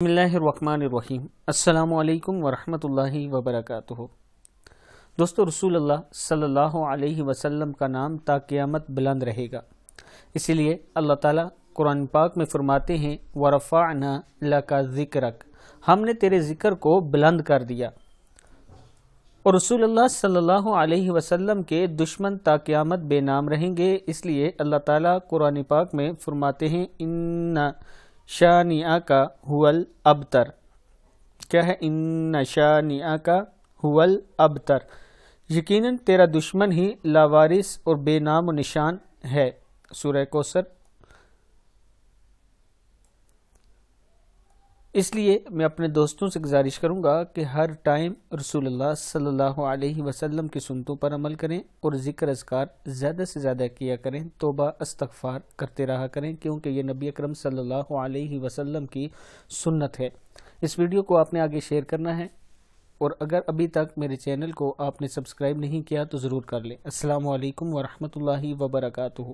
بسم اللہ الرحمن الرحیم۔ السلام علیکم ورحمۃ اللہ وبرکاتہ۔ دوستو، رسول اللہ صلی اللہ علیہ وسلم کا نام تا قیامت بلند رہے گا، اسی لیے اللہ تعالیٰ قرآن پاک میں فرماتے ہیں وَرَفَعْنَا لَكَ ذِكْرَكَ، ہم نے تیرے ذکر کو بلند کر دیا۔ اور رسول اللہ صلی اللہ علیہ وسلم کے دشمن تا قیامت بے نام رہیں گے، اس لیے اللہ تعالیٰ قرآن پاک میں فرماتے ہیں ان شانئک هو الابتر۔ کیا ہے؟ ان شانئک هو الابتر، یقیناً تیرا دشمن ہی لاوارث اور بے نام و نشان ہے۔ سورہ کوثر۔ اس لیے میں اپنے دوستوں سے گزارش کروں گا کہ ہر ٹائم رسول اللہ صلی اللہ علیہ وسلم کی سنتوں پر عمل کریں اور ذکر اذکار زیادہ سے زیادہ کیا کریں، توبہ استغفار کرتے رہا کریں، کیونکہ یہ نبی اکرم صلی اللہ علیہ وسلم کی سنت ہے۔ اس ویڈیو کو آپ نے آگے شیئر کرنا ہے، اور اگر ابھی تک میرے چینل کو آپ نے سبسکرائب نہیں کیا تو ضرور کر لیں۔ السلام علیکم ورحمۃ اللہ وبرکاتہ۔